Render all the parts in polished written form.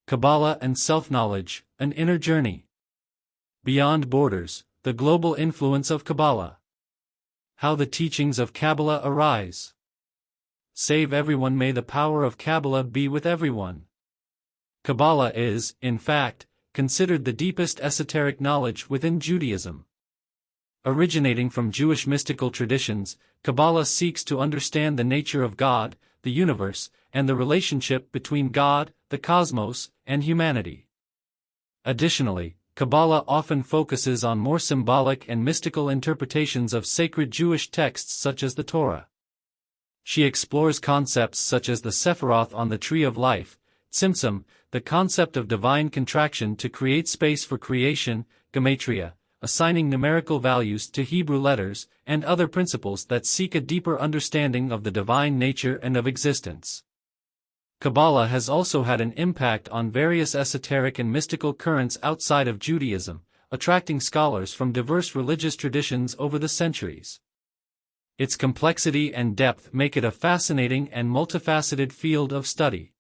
Kabbalah and Self-Knowledge, An Inner Journey. Beyond Borders, the Global Influence of Kabbalah. How the Teachings of Kabbalah Arise. Save everyone, may the power of Kabbalah be with everyone. Kabbalah is, in fact, considered the deepest esoteric knowledge within Judaism. Originating from Jewish mystical traditions, Kabbalah seeks to understand the nature of God, the universe, and the relationship between God, the cosmos, and humanity. Additionally, Kabbalah often focuses on more symbolic and mystical interpretations of sacred Jewish texts such as the Torah. She explores concepts such as the Sephiroth on the Tree of Life, Tzimtzum, the concept of divine contraction to create space for creation, Gematria, assigning numerical values to Hebrew letters, and other principles that seek a deeper understanding of the divine nature and of existence. Kabbalah has also had an impact on various esoteric and mystical currents outside of Judaism, attracting scholars from diverse religious traditions over the centuries. Its complexity and depth make it a fascinating and multifaceted field of study.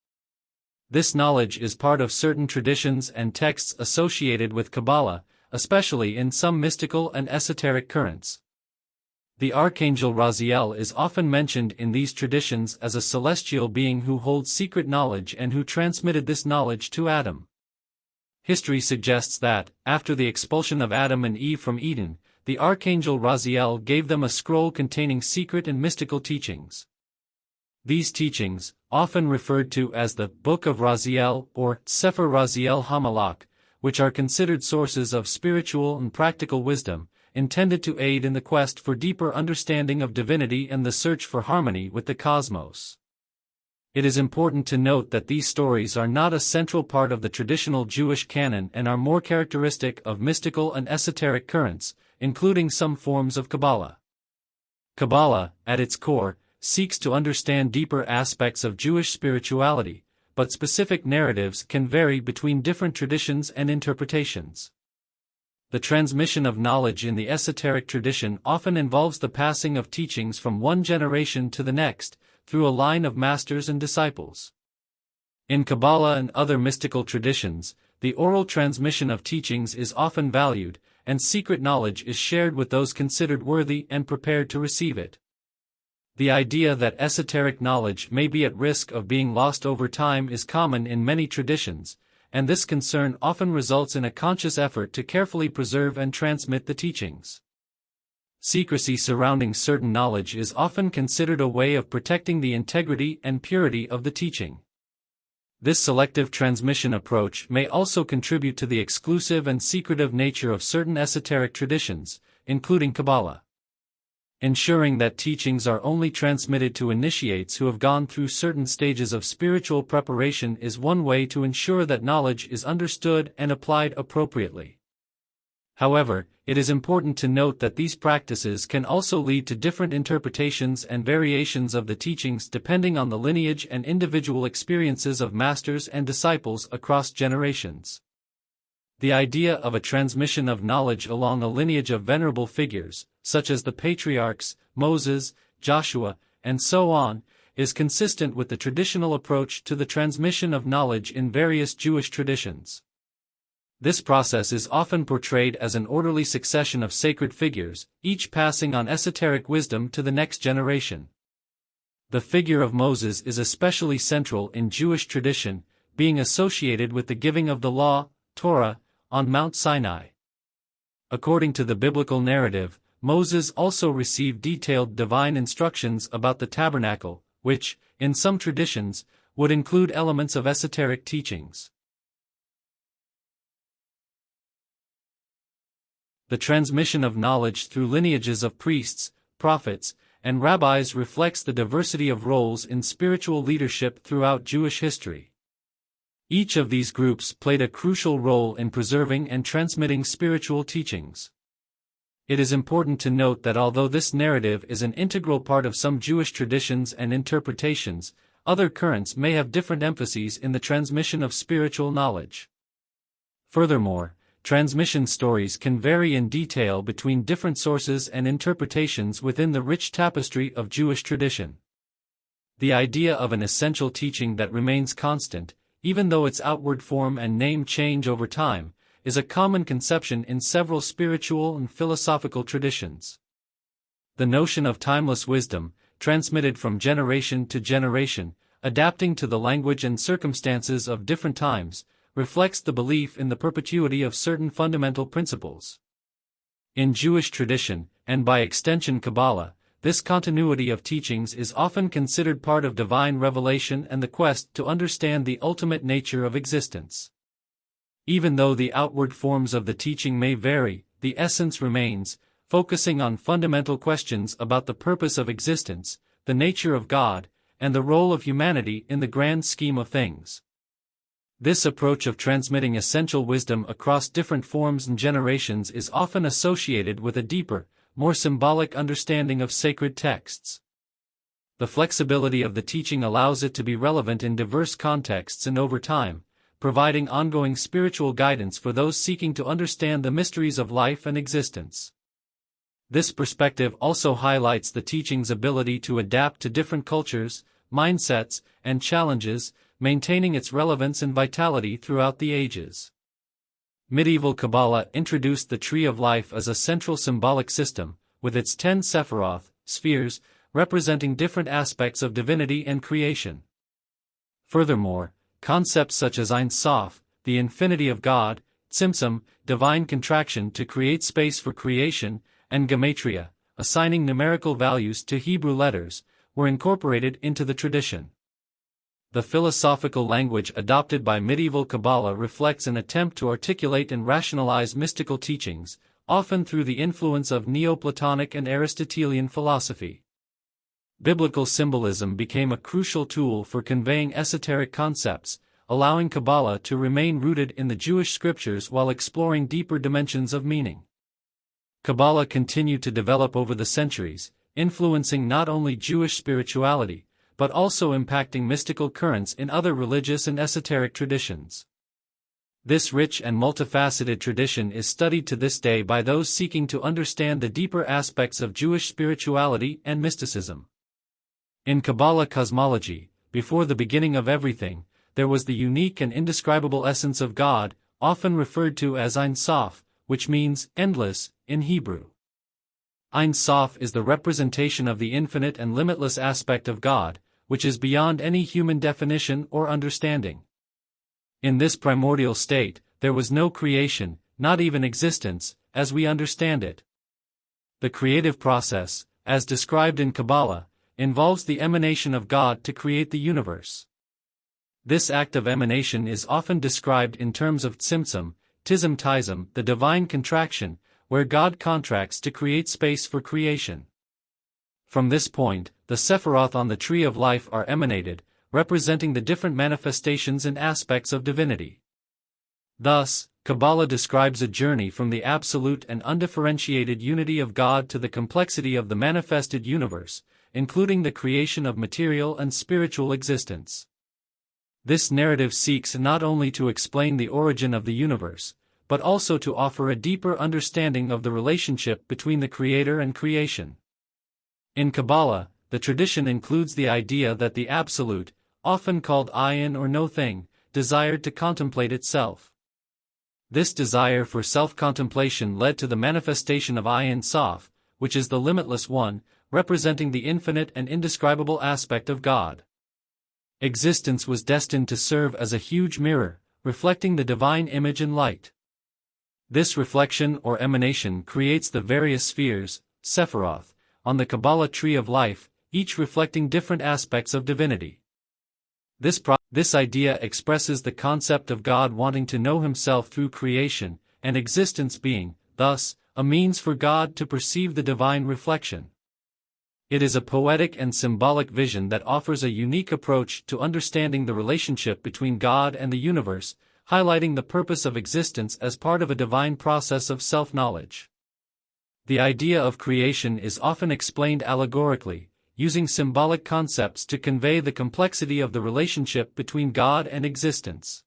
This knowledge is part of certain traditions and texts associated with Kabbalah, especially in some mystical and esoteric currents. The archangel Raziel is often mentioned in these traditions as a celestial being who holds secret knowledge and who transmitted this knowledge to Adam. History suggests that, after the expulsion of Adam and Eve from Eden, the archangel Raziel gave them a scroll containing secret and mystical teachings. These teachings, often referred to as the Book of Raziel or Sefer Raziel HaMalach, which are considered sources of spiritual and practical wisdom, intended to aid in the quest for deeper understanding of divinity and the search for harmony with the cosmos. It is important to note that these stories are not a central part of the traditional Jewish canon and are more characteristic of mystical and esoteric currents, including some forms of Kabbalah. Kabbalah, at its core, seeks to understand deeper aspects of Jewish spirituality, but specific narratives can vary between different traditions and interpretations. The transmission of knowledge in the esoteric tradition often involves the passing of teachings from one generation to the next, through a line of masters and disciples. In Kabbalah and other mystical traditions, the oral transmission of teachings is often valued, and secret knowledge is shared with those considered worthy and prepared to receive it. The idea that esoteric knowledge may be at risk of being lost over time is common in many traditions, and this concern often results in a conscious effort to carefully preserve and transmit the teachings. Secrecy surrounding certain knowledge is often considered a way of protecting the integrity and purity of the teaching. This selective transmission approach may also contribute to the exclusive and secretive nature of certain esoteric traditions, including Kabbalah. Ensuring that teachings are only transmitted to initiates who have gone through certain stages of spiritual preparation is one way to ensure that knowledge is understood and applied appropriately. However, it is important to note that these practices can also lead to different interpretations and variations of the teachings depending on the lineage and individual experiences of masters and disciples across generations. The idea of a transmission of knowledge along a lineage of venerable figures, such as the patriarchs, Moses, Joshua, and so on, is consistent with the traditional approach to the transmission of knowledge in various Jewish traditions. This process is often portrayed as an orderly succession of sacred figures, each passing on esoteric wisdom to the next generation. The figure of Moses is especially central in Jewish tradition, being associated with the giving of the law, Torah, on Mount Sinai. According to the biblical narrative, Moses also received detailed divine instructions about the tabernacle, which, in some traditions, would include elements of esoteric teachings. The transmission of knowledge through lineages of priests, prophets, and rabbis reflects the diversity of roles in spiritual leadership throughout Jewish history. Each of these groups played a crucial role in preserving and transmitting spiritual teachings. It is important to note that although this narrative is an integral part of some Jewish traditions and interpretations, other currents may have different emphases in the transmission of spiritual knowledge. Furthermore, transmission stories can vary in detail between different sources and interpretations within the rich tapestry of Jewish tradition. The idea of an essential teaching that remains constant, even though its outward form and name change over time, is a common conception in several spiritual and philosophical traditions. The notion of timeless wisdom, transmitted from generation to generation, adapting to the language and circumstances of different times, reflects the belief in the perpetuity of certain fundamental principles. In Jewish tradition, and by extension Kabbalah, this continuity of teachings is often considered part of divine revelation and the quest to understand the ultimate nature of existence. Even though the outward forms of the teaching may vary, the essence remains, focusing on fundamental questions about the purpose of existence, the nature of God, and the role of humanity in the grand scheme of things. This approach of transmitting essential wisdom across different forms and generations is often associated with a deeper, more symbolic understanding of sacred texts. The flexibility of the teaching allows it to be relevant in diverse contexts and over time, providing ongoing spiritual guidance for those seeking to understand the mysteries of life and existence. This perspective also highlights the teaching's ability to adapt to different cultures, mindsets, and challenges, maintaining its relevance and vitality throughout the ages. Medieval Kabbalah introduced the Tree of Life as a central symbolic system, with its 10 Sephiroth, spheres, representing different aspects of divinity and creation. Furthermore, concepts such as Ein Sof, the infinity of God, Tzimtzum, divine contraction to create space for creation, and Gematria, assigning numerical values to Hebrew letters, were incorporated into the tradition. The philosophical language adopted by medieval Kabbalah reflects an attempt to articulate and rationalize mystical teachings, often through the influence of Neoplatonic and Aristotelian philosophy. Biblical symbolism became a crucial tool for conveying esoteric concepts, allowing Kabbalah to remain rooted in the Jewish scriptures while exploring deeper dimensions of meaning. Kabbalah continued to develop over the centuries, influencing not only Jewish spirituality, but also impacting mystical currents in other religious and esoteric traditions. This rich and multifaceted tradition is studied to this day by those seeking to understand the deeper aspects of Jewish spirituality and mysticism. In Kabbalah cosmology, before the beginning of everything, there was the unique and indescribable essence of God, often referred to as Ein Sof, which means endless in Hebrew. Ein Sof is the representation of the infinite and limitless aspect of God, which is beyond any human definition or understanding. In this primordial state, there was no creation, not even existence, as we understand it. The creative process, as described in Kabbalah, involves the emanation of God to create the universe. This act of emanation is often described in terms of Tzimtzum, the divine contraction, where God contracts to create space for creation. From this point, the Sephiroth on the Tree of Life are emanated, representing the different manifestations and aspects of divinity. Thus, Kabbalah describes a journey from the absolute and undifferentiated unity of God to the complexity of the manifested universe, including the creation of material and spiritual existence. This narrative seeks not only to explain the origin of the universe, but also to offer a deeper understanding of the relationship between the Creator and creation. In Kabbalah, the tradition includes the idea that the Absolute, often called Ayin or no thing, desired to contemplate itself. This desire for self-contemplation led to the manifestation of Ein Sof, which is the limitless one, representing the infinite and indescribable aspect of God. Existence was destined to serve as a huge mirror, reflecting the divine image and light. This reflection or emanation creates the various spheres, Sephiroth, on the Kabbalah Tree of Life, each reflecting different aspects of divinity. This idea expresses the concept of God wanting to know himself through creation, and existence being, thus, a means for God to perceive the divine reflection. It is a poetic and symbolic vision that offers a unique approach to understanding the relationship between God and the universe, highlighting the purpose of existence as part of a divine process of self-knowledge. The idea of creation is often explained allegorically, using symbolic concepts to convey the complexity of the relationship between God and existence.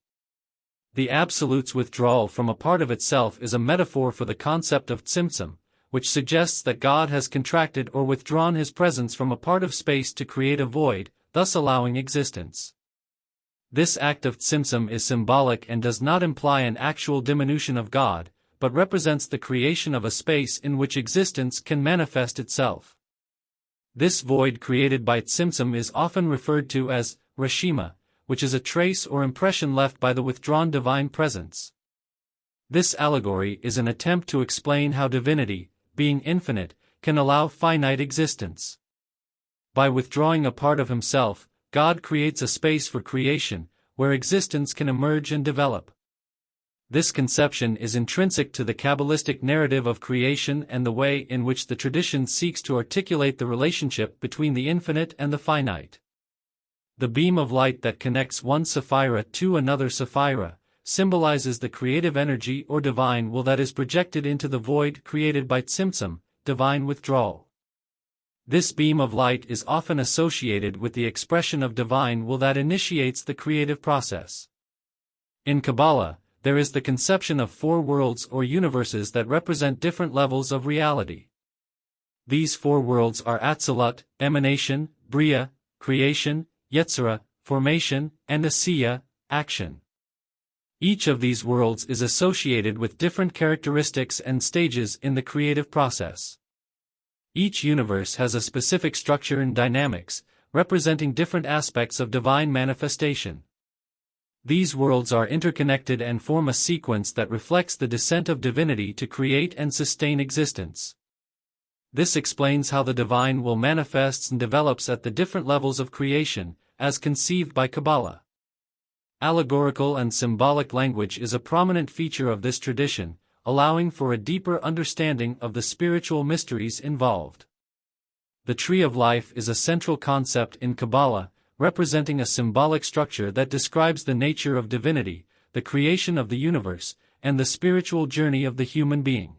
The Absolute's withdrawal from a part of itself is a metaphor for the concept of Tzimtzum, which suggests that God has contracted or withdrawn his presence from a part of space to create a void, thus allowing existence. This act of Tzimtzum is symbolic and does not imply an actual diminution of God, but represents the creation of a space in which existence can manifest itself. This void created by Tzimtzum is often referred to as Reshima, which is a trace or impression left by the withdrawn divine presence. This allegory is an attempt to explain how divinity, being infinite, can allow finite existence. By withdrawing a part of himself, God creates a space for creation, where existence can emerge and develop. This conception is intrinsic to the Kabbalistic narrative of creation and the way in which the tradition seeks to articulate the relationship between the infinite and the finite. The beam of light that connects one Sephirah to another Sephirah symbolizes the creative energy or divine will that is projected into the void created by Tzimtzum, divine withdrawal. This beam of light is often associated with the expression of divine will that initiates the creative process. In Kabbalah, there is the conception of four worlds or universes that represent different levels of reality. These four worlds are Atzilut, emanation, Bria, creation, Yetzirah, formation, and Asiya, action. Each of these worlds is associated with different characteristics and stages in the creative process. Each universe has a specific structure and dynamics, representing different aspects of divine manifestation. These worlds are interconnected and form a sequence that reflects the descent of divinity to create and sustain existence. This explains how the divine will manifests and develops at the different levels of creation, as conceived by Kabbalah. Allegorical and symbolic language is a prominent feature of this tradition, allowing for a deeper understanding of the spiritual mysteries involved. The tree of life is a central concept in Kabbalah, representing a symbolic structure that describes the nature of divinity, the creation of the universe, and the spiritual journey of the human being.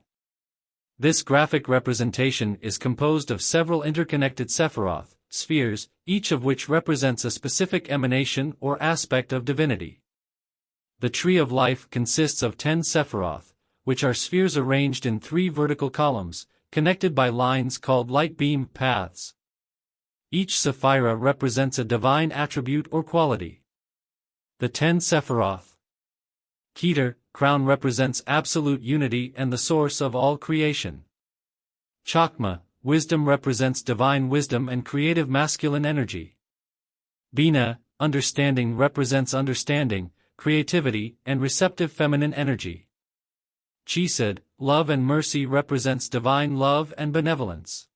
This graphic representation is composed of several interconnected Sephiroth, spheres, each of which represents a specific emanation or aspect of divinity. The tree of life consists of 10 Sephiroth, which are spheres arranged in 3 vertical columns, connected by lines called light beam paths. Each Sephirah represents a divine attribute or quality. The 10 Sephiroth. Keter, crown represents absolute unity and the source of all creation. Chakma, wisdom represents divine wisdom and creative masculine energy. Bina, understanding represents understanding, creativity, and receptive feminine energy. Chesed, love and mercy represents divine love and benevolence.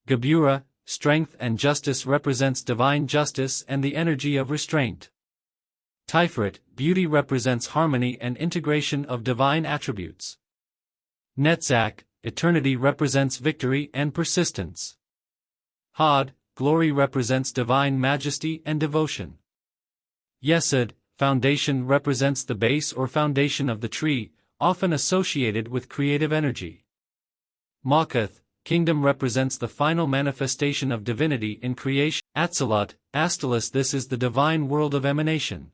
Gebura, strength and justice represents divine justice and the energy of restraint. Tiferet, beauty represents harmony and integration of divine attributes. Netzach, eternity represents victory and persistence. Hod, glory represents divine majesty and devotion. Yesod, foundation represents the base or foundation of the tree, often associated with creative energy. Malkuth, kingdom represents the final manifestation of divinity in creation. Atzilut, Astalis, this is the divine world of emanation.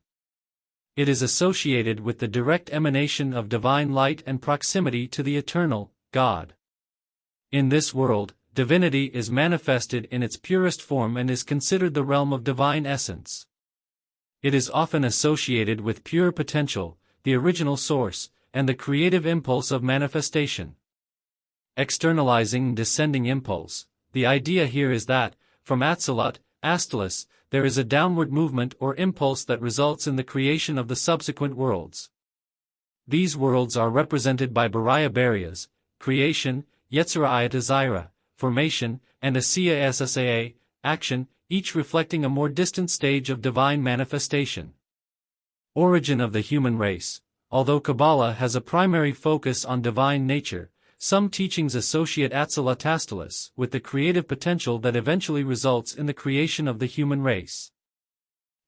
It is associated with the direct emanation of divine light and proximity to the eternal, God. In this world, divinity is manifested in its purest form and is considered the realm of divine essence. It is often associated with pure potential, the original source, and the creative impulse of manifestation. Externalizing descending impulse. The idea here is that, from Atzilut, Astalis, there is a downward movement or impulse that results in the creation of the subsequent worlds. These worlds are represented by Bariah Barias, creation, Yetzirah Ayat formation, and Asiya Ssaa, action, each reflecting a more distant stage of divine manifestation. Origin of the human race. Although Kabbalah has a primary focus on divine nature, some teachings associate Atzilut Astalis with the creative potential that eventually results in the creation of the human race.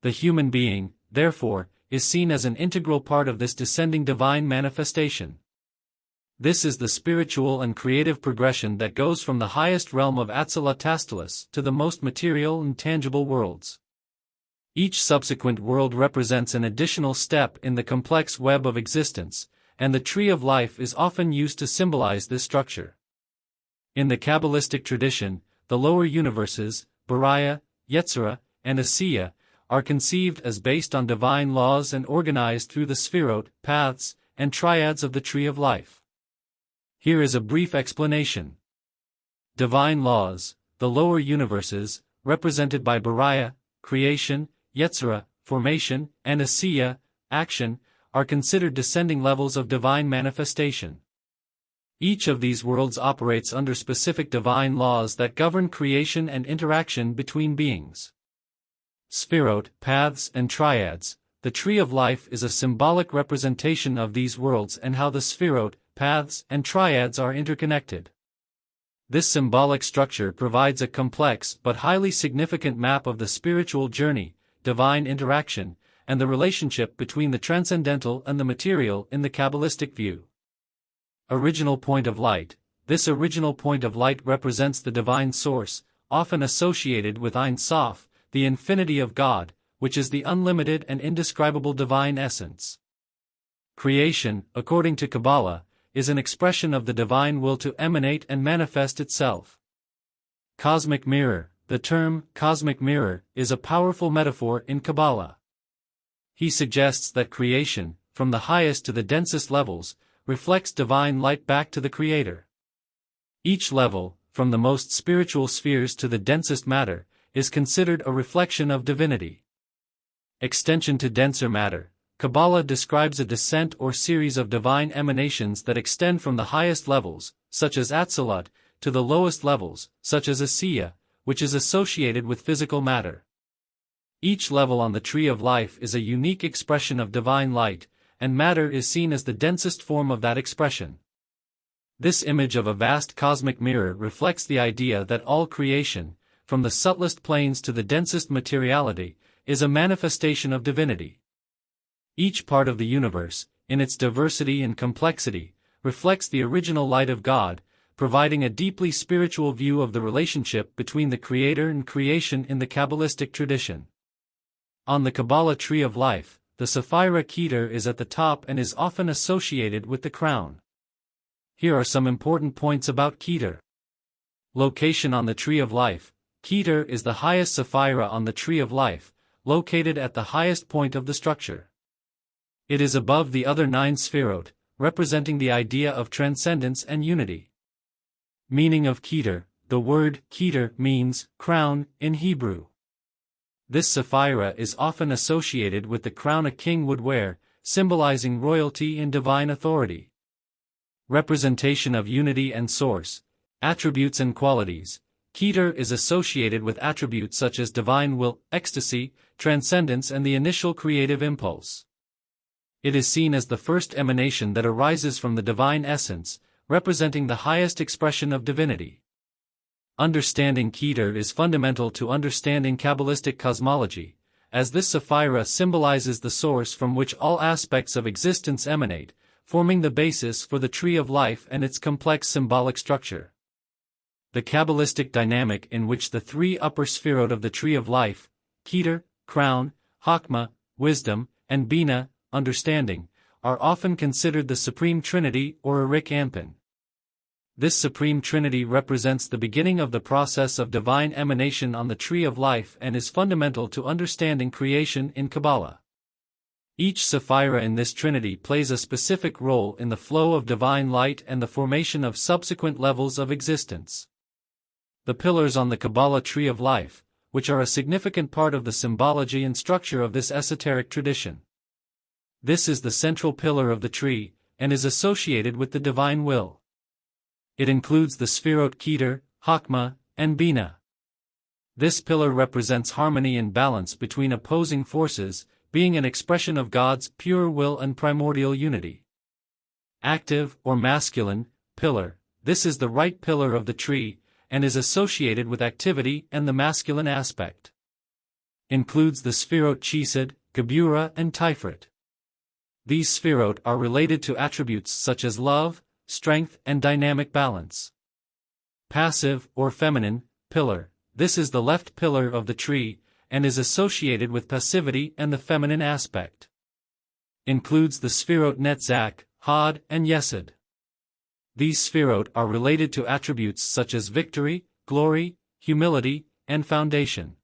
The human being, therefore, is seen as an integral part of this descending divine manifestation. This is the spiritual and creative progression that goes from the highest realm of Atzilut Astalis to the most material and tangible worlds. Each subsequent world represents an additional step in the complex web of existence, and the tree of life is often used to symbolize this structure. In the Kabbalistic tradition, the lower universes, Bariah, Yetzirah, and Asiya, are conceived as based on divine laws and organized through the Sephiroth, paths, and triads of the Tree of Life. Here is a brief explanation. Divine laws, the lower universes, represented by Bariah, creation, Yetzirah, formation, and Asiya, action, are considered descending levels of divine manifestation. Each of these worlds operates under specific divine laws that govern creation and interaction between beings. Sephiroth, paths, and triads, the Tree of Life is a symbolic representation of these worlds and how the Sephiroth, paths, and triads are interconnected. This symbolic structure provides a complex but highly significant map of the spiritual journey, divine interaction, and the relationship between the transcendental and the material in the Kabbalistic view. Original point of light. This original point of light represents the divine source, often associated with Ein Sof, the infinity of God, which is the unlimited and indescribable divine essence. Creation, according to Kabbalah, is an expression of the divine will to emanate and manifest itself. Cosmic mirror. The term cosmic mirror is a powerful metaphor in Kabbalah. He suggests that creation, from the highest to the densest levels, reflects divine light back to the Creator. Each level, from the most spiritual spheres to the densest matter, is considered a reflection of divinity. Extension to denser matter. Kabbalah describes a descent or series of divine emanations that extend from the highest levels, such as Atzilut, to the lowest levels, such as Asiya, which is associated with physical matter. Each level on the Tree of Life is a unique expression of divine light, and matter is seen as the densest form of that expression. This image of a vast cosmic mirror reflects the idea that all creation, from the subtlest planes to the densest materiality, is a manifestation of divinity. Each part of the universe, in its diversity and complexity, reflects the original light of God, providing a deeply spiritual view of the relationship between the Creator and creation in the Kabbalistic tradition. On the Kabbalah Tree of Life, the Sephirah Keter is at the top and is often associated with the crown. Here are some important points about Keter. Location on the Tree of Life. Keter is the highest Sephirah on the Tree of Life, located at the highest point of the structure. It is above the other 9 Sephiroth, representing the idea of transcendence and unity. Meaning of Keter. The word Keter means crown in Hebrew. This Sephirah is often associated with the crown a king would wear, symbolizing royalty and divine authority. Representation of unity and source. Attributes and qualities. Keter is associated with attributes such as divine will, ecstasy, transcendence, and the initial creative impulse. It is seen as the first emanation that arises from the divine essence, representing the highest expression of divinity. Understanding Keter is fundamental to understanding Kabbalistic cosmology, as this Sephirah symbolizes the source from which all aspects of existence emanate, forming the basis for the Tree of Life and its complex symbolic structure. The Kabbalistic dynamic in which the 3 upper Sephiroth of the Tree of Life, Keter, crown, Chokmah, wisdom, and Bina, understanding, are often considered the Supreme Trinity or Arik Anpin. This Supreme Trinity represents the beginning of the process of divine emanation on the Tree of Life and is fundamental to understanding creation in Kabbalah. Each Sephirah in this Trinity plays a specific role in the flow of divine light and the formation of subsequent levels of existence. The pillars on the Kabbalah Tree of Life, which are a significant part of the symbology and structure of this esoteric tradition. This is the central pillar of the tree, and is associated with the divine will. It includes the Sephiroth Keter, Chokmah, and Bina. This pillar represents harmony and balance between opposing forces, being an expression of God's pure will and primordial unity. Active or masculine pillar. This is the right pillar of the tree, and is associated with activity and the masculine aspect. Includes the Sephiroth Chesed, Geburah, and Tiferet. These Sephiroth are related to attributes such as love, strength, and dynamic balance. Passive or feminine pillar. This is the left pillar of the tree, and is associated with passivity and the feminine aspect. Includes the Sephiroth Netzach, Hod, and Yesod. These Sephiroth are related to attributes such as victory, glory, humility, and foundation.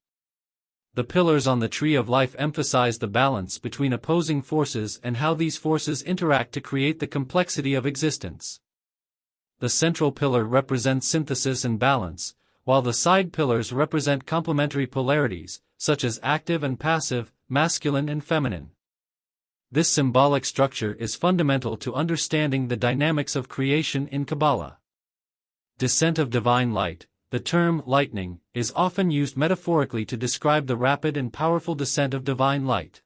The pillars on the tree of life emphasize the balance between opposing forces and how these forces interact to create the complexity of existence. The central pillar represents synthesis and balance, while the side pillars represent complementary polarities, such as active and passive, masculine and feminine. This symbolic structure is fundamental to understanding the dynamics of creation in Kabbalah. Descent of divine light. The term lightning is often used metaphorically to describe the rapid and powerful descent of divine light.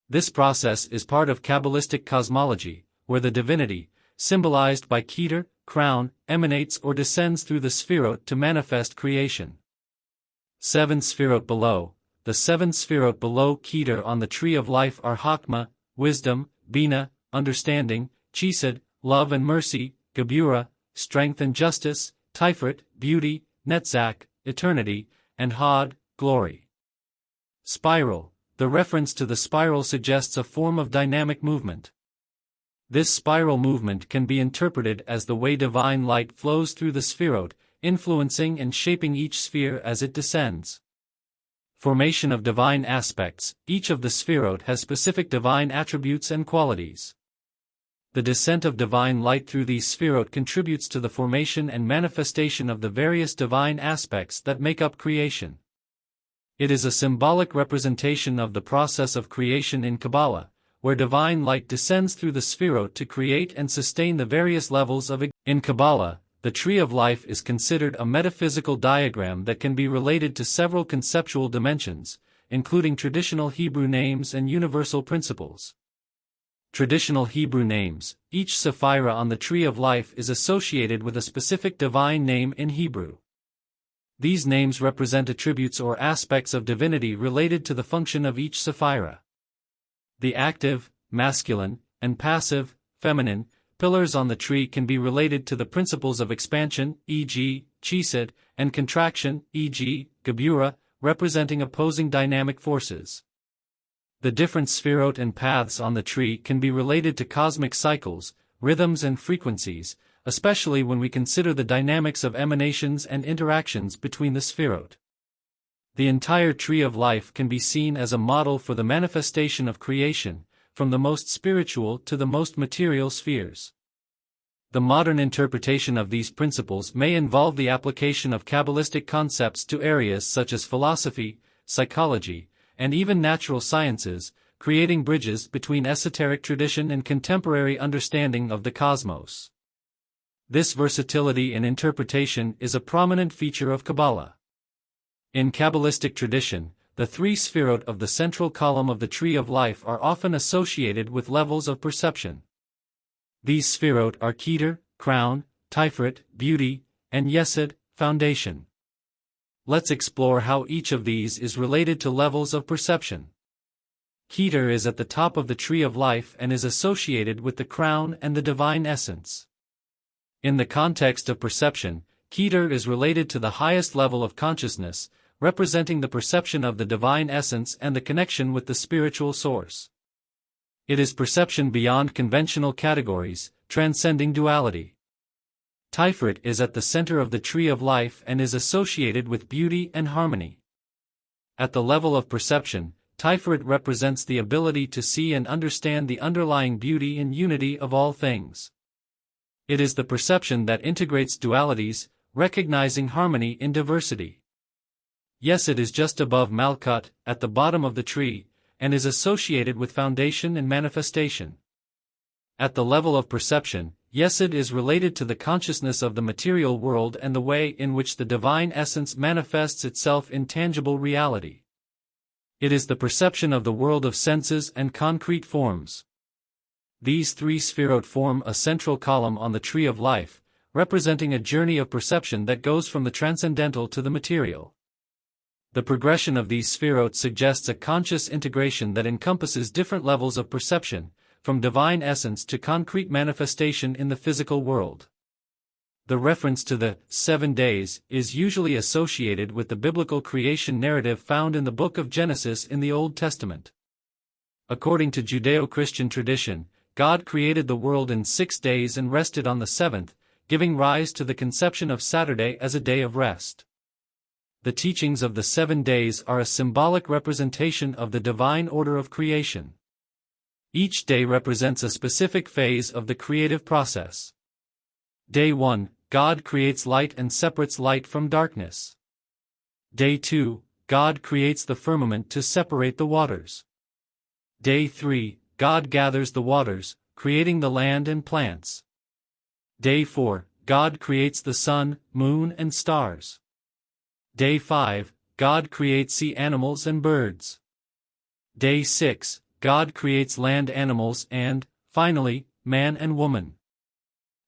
This process is part of Kabbalistic cosmology, where the divinity, symbolized by Keter, crown, emanates or descends through the Sephiroth to manifest creation. 7 Sephiroth below. The 7 Sephiroth below Keter on the tree of life are Chokmah, wisdom, Bina, understanding, Chesed, love and mercy, Geburah, strength and justice, Tiferet, beauty, Netzach, eternity, and Hod, glory. Spiral. The reference to the spiral suggests a form of dynamic movement. This spiral movement can be interpreted as the way divine light flows through the Sephiroth, influencing and shaping each sphere as it descends. Formation of divine aspects. Each of the Sephiroth has specific divine attributes and qualities. The descent of divine light through these Sephiroth contributes to the formation and manifestation of the various divine aspects that make up creation. It is a symbolic representation of the process of creation in Kabbalah, where divine light descends through the Sephiroth to create and sustain the various levels of existence. In Kabbalah, the tree of life is considered a metaphysical diagram that can be related to several conceptual dimensions, including traditional Hebrew names and universal principles. Traditional Hebrew names. Each sephira on the tree of life is associated with a specific divine name in Hebrew. These names represent attributes or aspects of divinity related to the function of each sephira. The active, masculine, and passive, feminine, pillars on the tree can be related to the principles of expansion, e.g., Chesed, and contraction, e.g., Geburah, representing opposing dynamic forces. The different Sephiroth and paths on the tree can be related to cosmic cycles, rhythms and frequencies, especially when we consider the dynamics of emanations and interactions between the Sephiroth. The entire tree of life can be seen as a model for the manifestation of creation, from the most spiritual to the most material spheres. The modern interpretation of these principles may involve the application of Kabbalistic concepts to areas such as philosophy, psychology, and even natural sciences, creating bridges between esoteric tradition and contemporary understanding of the cosmos. This versatility in interpretation is a prominent feature of Kabbalah. In Kabbalistic tradition, the 3 Sephiroth of the central column of the tree of life are often associated with levels of perception. These Sephiroth are Keter, crown, Tiferet, beauty, and Yesod, foundation. Let's explore how each of these is related to levels of perception. Keter is at the top of the tree of life and is associated with the crown and the divine essence. In the context of perception, Keter is related to the highest level of consciousness, representing the perception of the divine essence and the connection with the spiritual source. It is perception beyond conventional categories, transcending duality. Tiferet is at the center of the tree of life and is associated with beauty and harmony. At the level of perception, Tiferet represents the ability to see and understand the underlying beauty and unity of all things. It is the perception that integrates dualities, recognizing harmony in diversity. Yesod is just above Malkut, at the bottom of the tree, and is associated with foundation and manifestation. At the level of perception, Yesod is related to the consciousness of the material world and the way in which the divine essence manifests itself in tangible reality. It is the perception of the world of senses and concrete forms. These 3 Sephiroth form a central column on the tree of life, representing a journey of perception that goes from the transcendental to the material. The progression of these Sephiroth suggests a conscious integration that encompasses different levels of perception, from divine essence to concrete manifestation in the physical world. The reference to the 7 days is usually associated with the biblical creation narrative found in the book of Genesis in the Old Testament. According to Judeo-Christian tradition, God created the world in 6 days and rested on the 7th, giving rise to the conception of Saturday as a day of rest. the teachings of the 7 days are a symbolic representation of the divine order of creation. Each day represents a specific phase of the creative process. Day 1, God creates light and separates light from darkness. Day 2, God creates the firmament to separate the waters. Day 3, God gathers the waters, creating the land and plants. Day 4, God creates the sun, moon and stars. Day 5, God creates sea animals and birds. Day 6, God creates land animals and, finally, man and woman.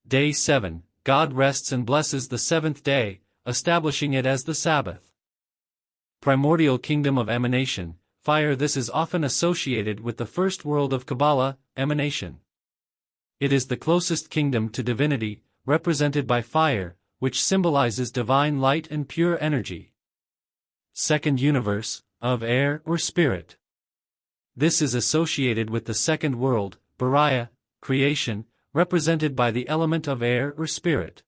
Day 7, God rests and blesses the 7th day, establishing it as the Sabbath. Primordial kingdom of emanation, fire. This is often associated with the first world of Kabbalah, emanation. It is the closest kingdom to divinity, represented by fire, which symbolizes divine light and pure energy. Second universe, of air or spirit. This is associated with the second world, Bariah, creation, represented by the element of air or spirit.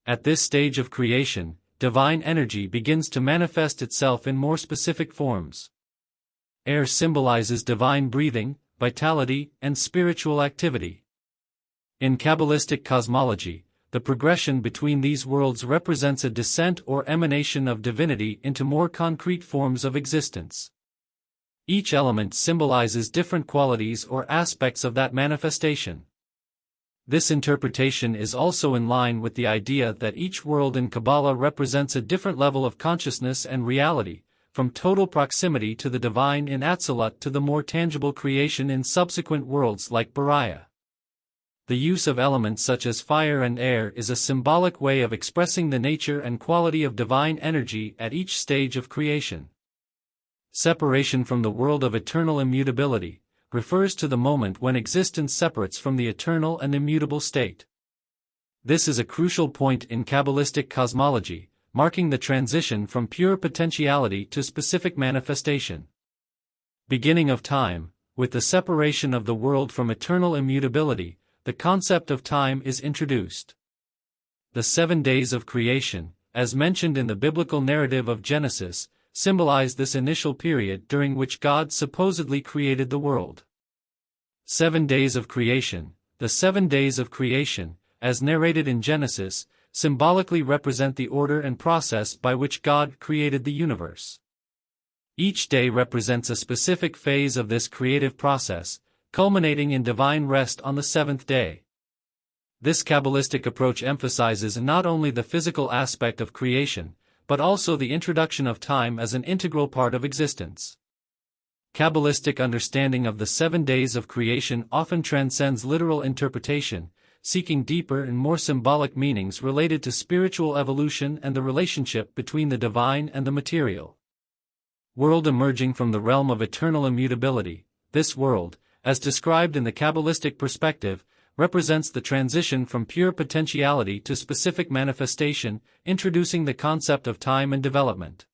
At this stage of creation, divine energy begins to manifest itself in more specific forms. Air symbolizes divine breathing, vitality, and spiritual activity. In Kabbalistic cosmology, the progression between these worlds represents a descent or emanation of divinity into more concrete forms of existence. Each element symbolizes different qualities or aspects of that manifestation. This interpretation is also in line with the idea that each world in Kabbalah represents a different level of consciousness and reality, from total proximity to the divine in Atzilut to the more tangible creation in subsequent worlds like Bariah. The use of elements such as fire and air is a symbolic way of expressing the nature and quality of divine energy at each stage of creation. Separation from the world of eternal immutability refers to the moment when existence separates from the eternal and immutable state. This is a crucial point in Kabbalistic cosmology, marking the transition from pure potentiality to specific manifestation. Beginning of time. With the separation of the world from eternal immutability, the concept of time is introduced. The 7 days of creation, as mentioned in the biblical narrative of Genesis, symbolize this initial period during which God supposedly created the world. 7 days of creation. The 7 days of creation, as narrated in Genesis, symbolically represent the order and process by which God created the universe. Each day represents a specific phase of this creative process, culminating in divine rest on the 7th day. This Kabbalistic approach emphasizes not only the physical aspect of creation, but also the introduction of time as an integral part of existence. Kabbalistic understanding of the 7 days of creation often transcends literal interpretation, seeking deeper and more symbolic meanings related to spiritual evolution and the relationship between the divine and the material. World emerging from the realm of eternal immutability. This world, as described in the Kabbalistic perspective, represents the transition from pure potentiality to specific manifestation, introducing the concept of time and development.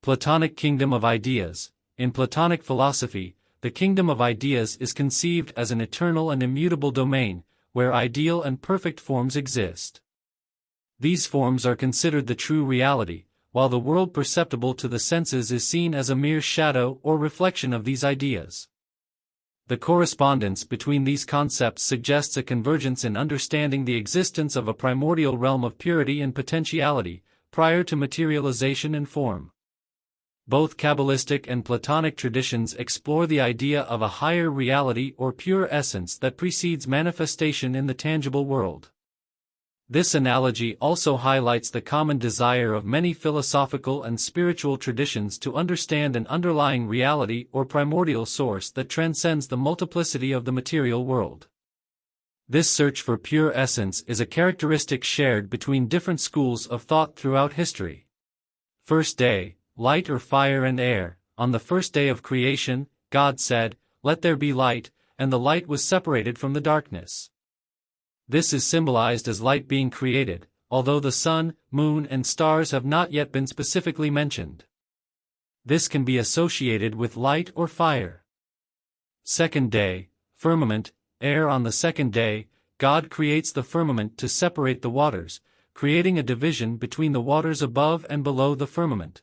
Platonic kingdom of ideas. In Platonic philosophy, the kingdom of ideas is conceived as an eternal and immutable domain, where ideal and perfect forms exist. These forms are considered the true reality, while the world perceptible to the senses is seen as a mere shadow or reflection of these ideas. The correspondence between these concepts suggests a convergence in understanding the existence of a primordial realm of purity and potentiality, prior to materialization and form. Both Kabbalistic and Platonic traditions explore the idea of a higher reality or pure essence that precedes manifestation in the tangible world. This analogy also highlights the common desire of many philosophical and spiritual traditions to understand an underlying reality or primordial source that transcends the multiplicity of the material world. This search for pure essence is a characteristic shared between different schools of thought throughout history. First day, light or fire and air. On the first day of creation, God said, "Let there be light," and the light was separated from the darkness. This is symbolized as light being created, although the sun, moon and stars have not yet been specifically mentioned. This can be associated with light or fire. Second day, firmament, air. On the second day, God creates the firmament to separate the waters, creating a division between the waters above and below the firmament.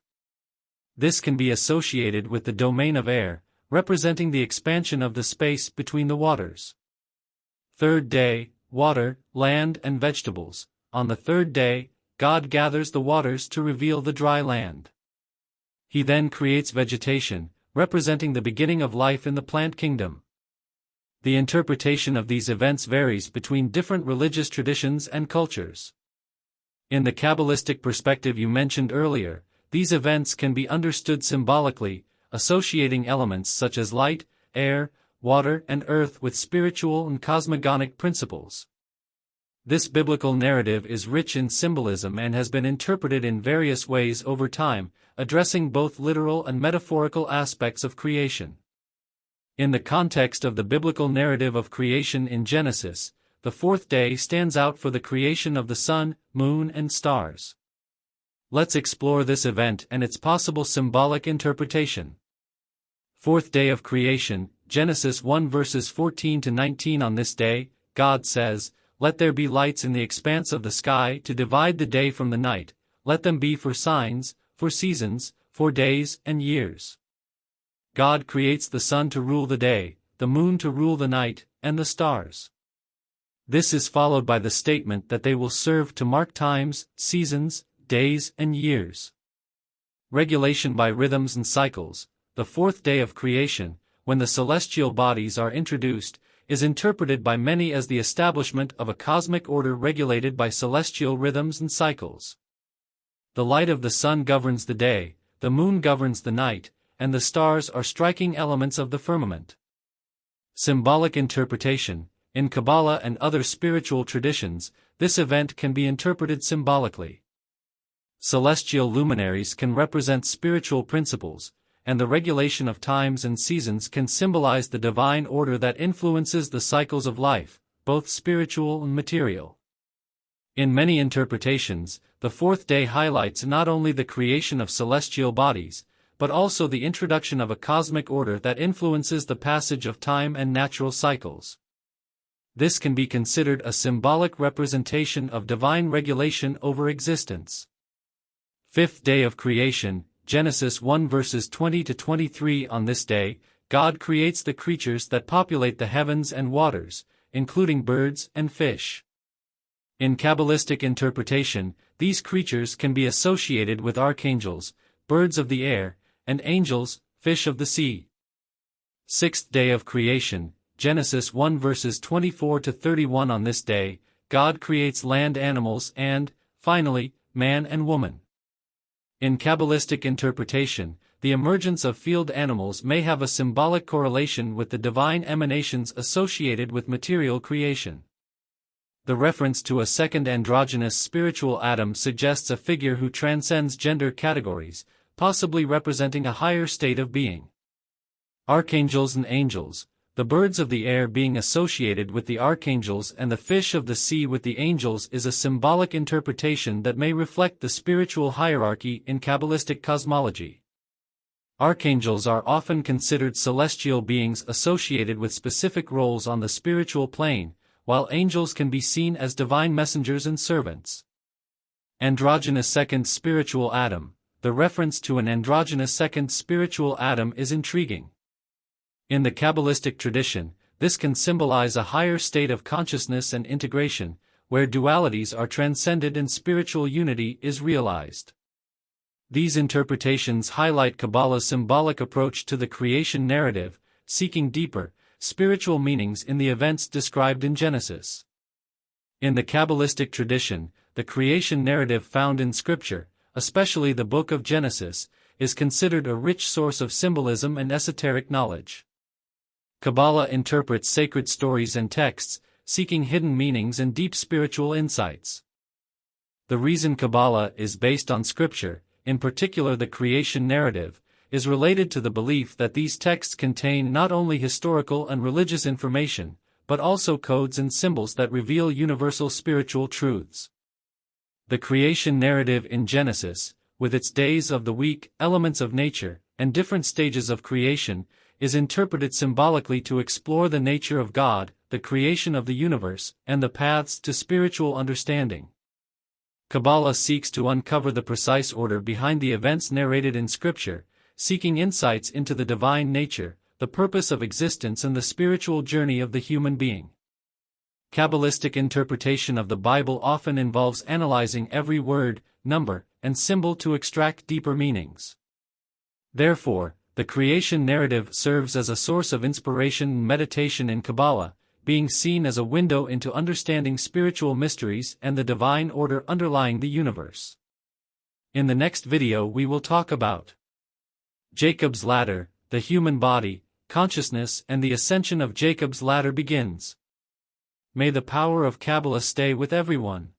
This can be associated with the domain of air, representing the expansion of the space between the waters. Third day, water, land and vegetables. On the third day, God gathers the waters to reveal the dry land. He then creates vegetation, representing the beginning of life in the plant kingdom. The interpretation of these events varies between different religious traditions and cultures. In the Kabbalistic perspective you mentioned earlier, these events can be understood symbolically, associating elements such as light, air, water and earth with spiritual and cosmogonic principles. This biblical narrative is rich in symbolism and has been interpreted in various ways over time, addressing both literal and metaphorical aspects of creation. In the context of the biblical narrative of creation in Genesis, the fourth day stands out for the creation of the sun, moon and stars. Let's explore this event and its possible symbolic interpretation. Fourth day of creation, Genesis 1 verses 14 to 19. On this day, God says, "Let there be lights in the expanse of the sky to divide the day from the night, let them be for signs, for seasons, for days and years." God creates the sun to rule the day, the moon to rule the night, and the stars. This is followed by the statement that they will serve to mark times, seasons, days and years. Regulation by rhythms and cycles. The fourth day of creation, when the celestial bodies are introduced, is interpreted by many as the establishment of a cosmic order regulated by celestial rhythms and cycles. The light of the sun governs the day, the moon governs the night, and the stars are striking elements of the firmament. Symbolic interpretation. In Kabbalah and other spiritual traditions, this event can be interpreted symbolically. Celestial luminaries can represent spiritual principles, and the regulation of times and seasons can symbolize the divine order that influences the cycles of life, both spiritual and material. In many interpretations, the fourth day highlights not only the creation of celestial bodies, but also the introduction of a cosmic order that influences the passage of time and natural cycles. This can be considered a symbolic representation of divine regulation over existence. Fifth day of creation, Genesis 1 verses 20 to 23. On this day, God creates the creatures that populate the heavens and waters, including birds and fish. In Kabbalistic interpretation, these creatures can be associated with archangels, birds of the air, and angels, fish of the sea. Sixth day of creation, Genesis 1 verses 24 to 31. On this day, God creates land animals and, finally, man and woman. In Kabbalistic interpretation, the emergence of field animals may have a symbolic correlation with the divine emanations associated with material creation. The reference to a second androgynous spiritual Adam suggests a figure who transcends gender categories, possibly representing a higher state of being. Archangels and angels, the birds of the air being associated with the archangels and the fish of the sea with the angels, is a symbolic interpretation that may reflect the spiritual hierarchy in Kabbalistic cosmology. Archangels are often considered celestial beings associated with specific roles on the spiritual plane, while angels can be seen as divine messengers and servants. Androgynous second spiritual Adam. The reference to an androgynous second spiritual Adam is intriguing. In the Kabbalistic tradition, this can symbolize a higher state of consciousness and integration, where dualities are transcended and spiritual unity is realized. These interpretations highlight Kabbalah's symbolic approach to the creation narrative, seeking deeper, spiritual meanings in the events described in Genesis. In the Kabbalistic tradition, the creation narrative found in Scripture, especially the book of Genesis, is considered a rich source of symbolism and esoteric knowledge. Kabbalah interprets sacred stories and texts, seeking hidden meanings and deep spiritual insights. The reason Kabbalah is based on Scripture, in particular the creation narrative, is related to the belief that these texts contain not only historical and religious information, but also codes and symbols that reveal universal spiritual truths. The creation narrative in Genesis, with its days of the week, elements of nature, and different stages of creation, is interpreted symbolically to explore the nature of God, the creation of the universe, and the paths to spiritual understanding. Kabbalah seeks to uncover the precise order behind the events narrated in Scripture, seeking insights into the divine nature, the purpose of existence and the spiritual journey of the human being. Kabbalistic interpretation of the Bible often involves analyzing every word, number, and symbol to extract deeper meanings. Therefore, the creation narrative serves as a source of inspiration and meditation in Kabbalah, being seen as a window into understanding spiritual mysteries and the divine order underlying the universe. In the next video we will talk about Jacob's ladder, the human body, consciousness, and the ascension of Jacob's ladder begins. May the power of Kabbalah stay with everyone.